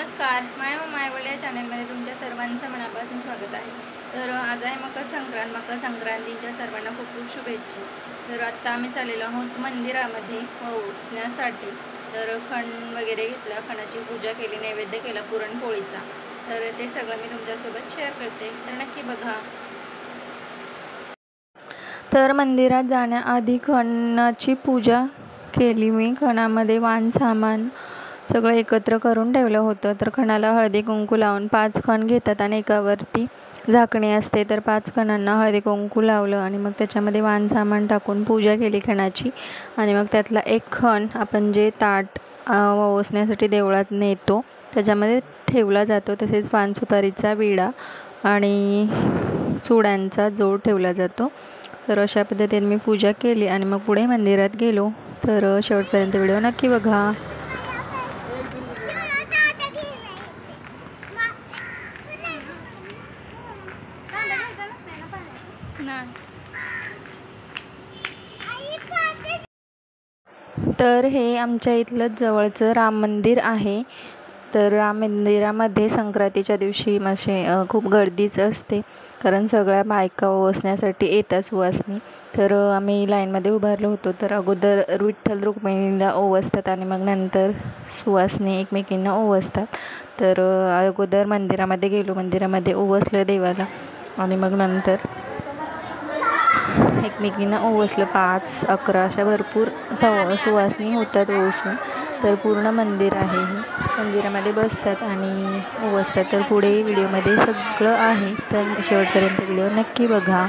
नमस्कार, मायवळ या चॅनलमध्ये तुमच्या सर्वांचं मनापासून स्वागत आहे। तर आज आहे मकर संक्रांतीच्या सर्वांना खूप खूप शुभेच्छा। तर आत्ता आम्ही चाललेलो आहोत मंदिरामध्ये पोहोचण्यासाठी। तर खण वगैरे घेतला, खणाची पूजा केली, नैवेद्य केला पुरणपोळीचा। तर ते सगळं मी तुमच्यासोबत शेअर करते, तर नक्की बघा। तर मंदिरात जाण्याआधी खणाची पूजा केली मी। खणामध्ये वाण सामान सगळं एकत्र करून ठेवलं होतं। तर खणाला हळदी कुंकू लावून 5 खण घेतात आणि एकावरती झाकणी असते। तर 5 खणांना हळदी कुंकू लावलं आणि मग त्याच्यामध्ये वाण सामान टाकून पूजा केली खणाची। आणि मग त्यातला एक खण आपण जे ताट ओसण्यासाठी देवळात नेतो त्याच्यामध्ये ठेवला जातो। तसेच पान सुपारीचा विडा आणि चुड्यांचा जोड ठेवला जातो। तर अशा पद्धतीने मी पूजा केली आणि मग पुढे मंदिरात गेलो। तर शेवटपर्यंत व्हिडिओ नक्की बघा। तर हे आमच्या इथलं जवळचं राम मंदिर आहे। तर राम मंदिरामध्ये संक्रांतीच्या दिवशी खूप गर्दीच असते, कारण सगळ्या बायका ओवासण्यासाठी येतात सुवासनी। तर आम्ही लाईनमध्ये उभारलो होतो। तर अगोदर विठ्ठल रुक्मिणीला ओवासतात आणि मग नंतर सुवासनी एकमेकींना ओवासतात। तर अगोदर मंदिरामध्ये गेलो, मंदिरामध्ये ओवासलं देवाला आणि मग नंतर एकमेकींना ओवासलं। 5-11 अशा भरपूर सुवासनी होतात ओवासून। तर पूर्ण मंदिर आहे, मंदिरामध्ये बसतात आणि ओवासतात। तर पुढे व्हिडिओमध्ये सगळं आहे, तर शेवटपर्यंत व्हिडिओ नक्की बघा।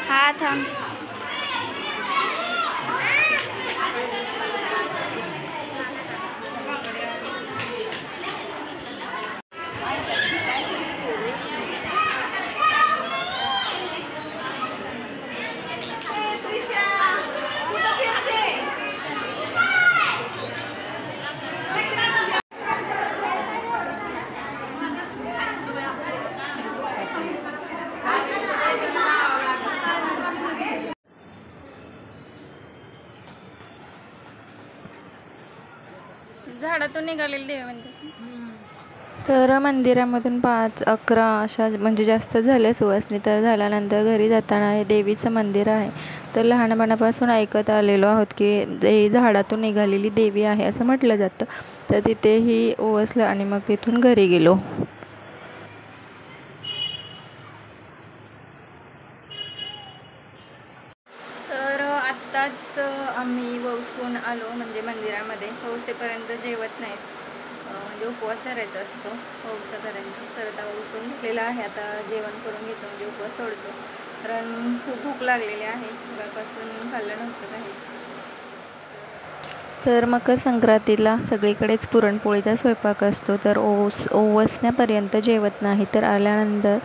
हा थांब। झाडातून निघालेले देव म्हणजे। तर मंदिरामधून 5-11 अशा म्हणजे जास्त झाल्या सुवासनी। तर झाल्यानंतर घरी जाताना हे देवीचं मंदिर आहे। तर लहानपणापासून ऐकत आलेलो आहोत की झाडातून निघालेली देवी आहे असं म्हटलं जातं। तर तिथेही ओवासलं आणि मग तिथून घरी गेलो। तर आत्ताच आम्ही वसून आलो, म्हणजे मंदिरामध्ये वसेपर्यंत जेवत नाहीत, म्हणजे उपवास धरायचा असतो वसापर्यंत। तर आता वसून घेतलेला आहे, आता जेवण करून घेतो, म्हणजे उपवास सोडतो, कारण खूप भूक लागलेली आहे, उगापासून खाल्लं नव्हतं काहीच। तर मकर संक्रांतीला सगळीकडेच पुरणपोळीचा स्वयंपाक असतो। तर ओवसण्यापर्यंत जेवत नाही, तर आल्यानंतर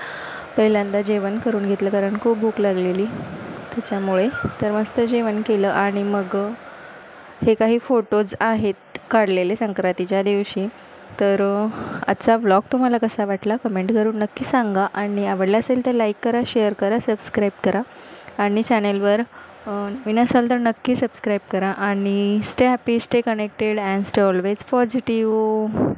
पहिल्यांदा जेवण करून घेतलं, कारण खूप भूक लागलेली त्याच्यामुळे। तर मस्त जेवण केलं आणि मग हे काही फोटोज आहेत काढलेले संक्रांतीच्या दिवशी। तर आजचा व्लॉग तुम्हाला कसा वाटला कमेंट करून नक्की सांगा, आणि आवडला असेल तर लाईक करा, शेअर करा, सबस्क्राईब करा, आणि चॅनेलवर नवीन असाल तर नक्की सबस्क्राईब करा। आणि stay happy, stay connected and stay always positive.